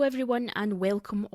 everyone and welcome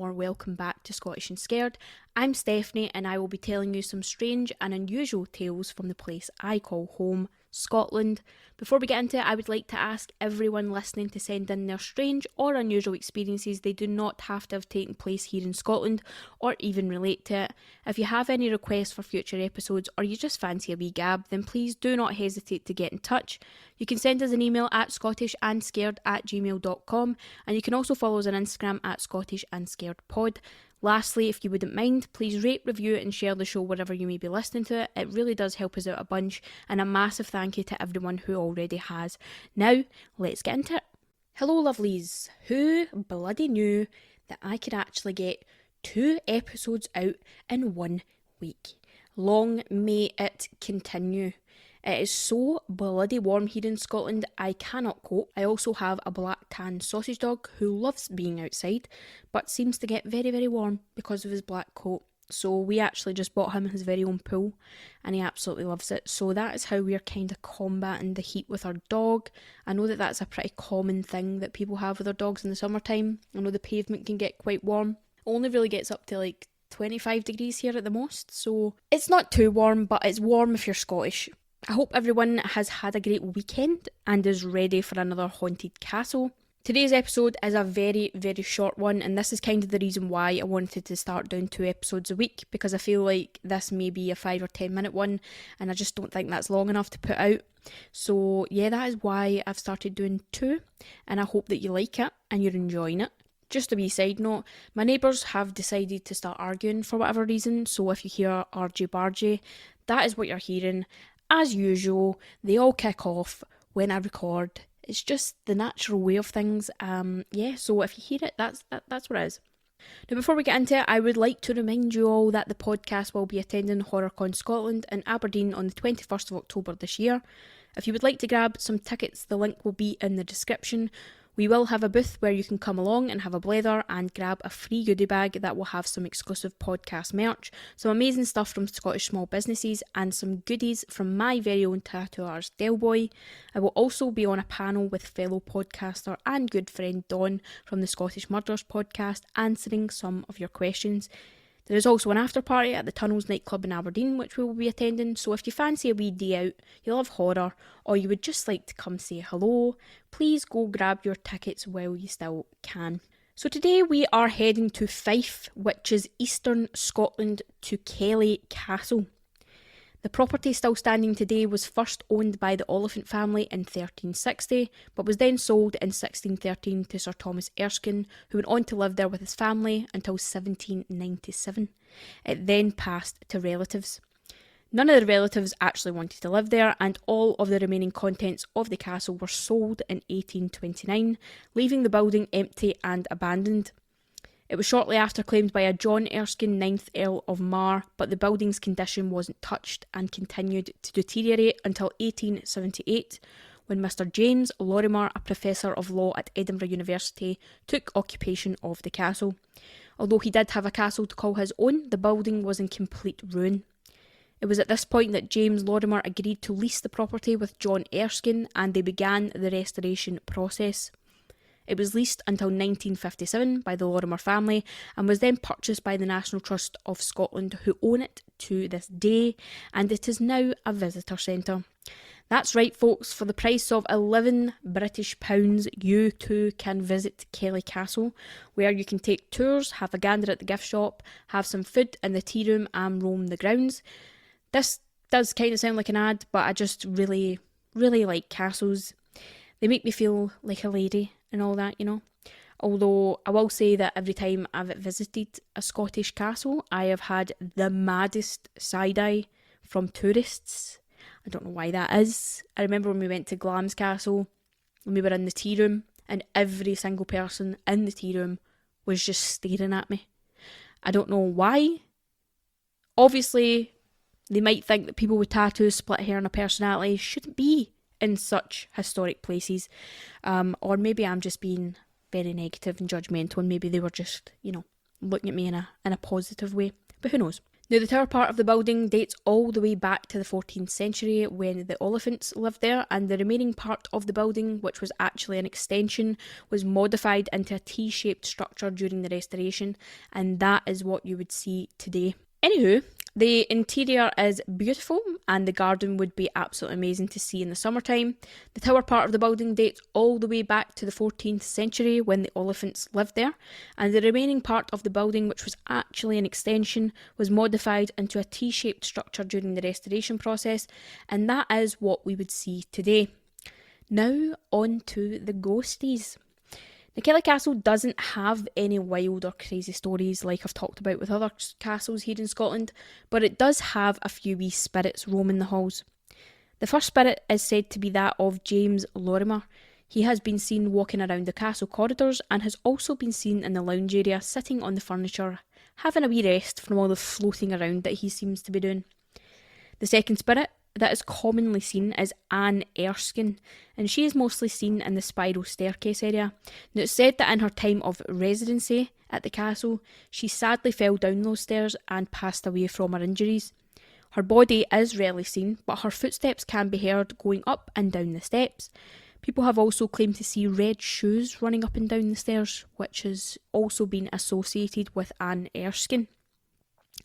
back to Scottish and Scared. I'm Stefanie and I will be telling you some strange and unusual tales from the place I call home, Scotland. Before we get into it, I would like to ask everyone listening to send in their strange or unusual experiences. They do not have to have taken place here in Scotland or even relate to it. If you have any requests for future episodes or you just fancy a wee gab, then please do not hesitate to get in touch. You can send us an email at scottishandscared@gmail.com and you can also follow us on Instagram at scottishandscaredpod. Lastly, if you wouldn't mind, please rate, review and share the show wherever you may be listening to it. It really does help us out a bunch, and a massive thank you to everyone who already has. Now, let's get into it. Hello lovelies, who bloody knew that I could actually get 2 episodes out in 1 week? Long may it continue. It is so bloody warm here in Scotland, I cannot cope. I also have a black tan sausage dog who loves being outside, but seems to get very, very warm because of his black coat. So we actually just bought him his very own pool, and he absolutely loves it. So that is how we're kind of combating the heat with our dog. I know that that's a pretty common thing that people have with their dogs in the summertime. I know the pavement can get quite warm. It only really gets up to like 25 degrees here at the most, so it's not too warm, but it's warm if you're Scottish. I hope everyone has had a great weekend and is ready for another haunted castle. Today's episode is a very, very short one, and this is kind of the reason why I wanted to start doing 2 episodes a week, because I feel like this may be a 5 or 10 minute one and I just don't think that's long enough to put out. So yeah, that is why I've started doing 2, and I hope that you like it and you're enjoying it. Just a wee side note, my neighbours have decided to start arguing for whatever reason, so if you hear argy-bargy, that is what you're hearing. As usual, they all kick off when I record. It's just the natural way of things. So if you hear it, that's what it is. Now, before we get into it, I would like to remind you all that the podcast will be attending HorrorCon Scotland in Aberdeen on the 21st of October this year. If you would like to grab some tickets, the link will be in the description. We will have a booth where you can come along and have a blether and grab a free goodie bag that will have some exclusive podcast merch, some amazing stuff from Scottish small businesses, and some goodies from my very own tattoo artist Delboy. I will also be on a panel with fellow podcaster and good friend Dawn from the Scottish Murders podcast, answering some of your questions. There is also an after party at the Tunnels nightclub in Aberdeen, which we will be attending, so if you fancy a wee day out, you love horror, or you would just like to come say hello, please go grab your tickets while you still can. So today we are heading to Fife, which is eastern Scotland, to Kellie Castle. The property still standing today was first owned by the Oliphant family in 1360, but was then sold in 1613 to Sir Thomas Erskine, who went on to live there with his family until 1797. It then passed to relatives. None of the relatives actually wanted to live there, and all of the remaining contents of the castle were sold in 1829, leaving the building empty and abandoned. It was shortly after claimed by a John Erskine, 9th Earl of Mar, but the building's condition wasn't touched and continued to deteriorate until 1878, when Mr James Lorimer, a professor of law at Edinburgh University, took occupation of the castle. Although he did have a castle to call his own, the building was in complete ruin. It was at this point that James Lorimer agreed to lease the property with John Erskine, and they began the restoration process. It was leased until 1957 by the Lorimer family and was then purchased by the National Trust of Scotland, who own it to this day, and it is now a visitor centre. That's right folks, for the price of £11 British, you too can visit Kellie Castle, where you can take tours, have a gander at the gift shop, have some food in the tea room and roam the grounds. This does kind of sound like an ad, but I just really, really like castles. They make me feel like a lady and all that, you know. Although I will say that every time I've visited a Scottish castle, I have had the maddest side-eye from tourists. I don't know why that is. I remember when we went to Glam's Castle, and we were in the tea room, and every single person in the tea room was just staring at me. I don't know why. Obviously, they might think that people with tattoos, split hair and a personality shouldn't be in such historic places, or maybe I'm just being very negative and judgmental, and maybe they were just, looking at me in a positive way, but who knows. Now, the tower part of the building dates all the way back to the 14th century when the Oliphants lived there, and the remaining part of the building, which was actually an extension, was modified into a T-shaped structure during the restoration, and that is what you would see today. Anywho, the interior is beautiful and the garden would be absolutely amazing to see in the summertime. The tower part of the building dates all the way back to the 14th century when the Oliphants lived there, and the remaining part of the building, which was actually an extension, was modified into a T-shaped structure during the restoration process, and that is what we would see today. Now on to the ghosties. Now, Kellie Castle doesn't have any wild or crazy stories like I've talked about with other castles here in Scotland, but it does have a few wee spirits roaming the halls. The first spirit is said to be that of James Lorimer. He has been seen walking around the castle corridors and has also been seen in the lounge area sitting on the furniture, having a wee rest from all the floating around that he seems to be doing. The second spirit that is commonly seen is Anne Erskine, and she is mostly seen in the spiral staircase area. Now, it's said that in her time of residency at the castle, she sadly fell down those stairs and passed away from her injuries. Her body is rarely seen, but her footsteps can be heard going up and down the steps. People have also claimed to see red shoes running up and down the stairs, which has also been associated with Anne Erskine.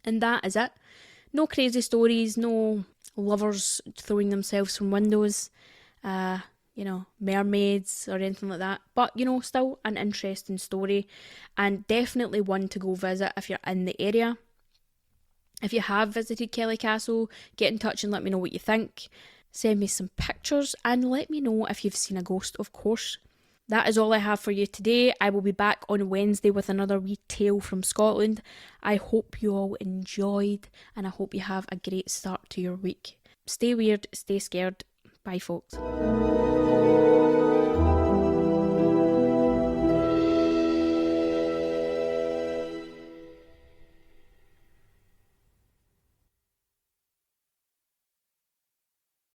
And that is it. No crazy stories, no lovers throwing themselves from windows, mermaids or anything like that. But, still an interesting story and definitely one to go visit if you're in the area. If you have visited Kellie Castle, get in touch and let me know what you think. Send me some pictures and let me know if you've seen a ghost, of course. That is all I have for you today. I will be back on Wednesday with another wee tale from Scotland. I hope you all enjoyed and I hope you have a great start to your week. Stay weird, stay scared. Bye, folks.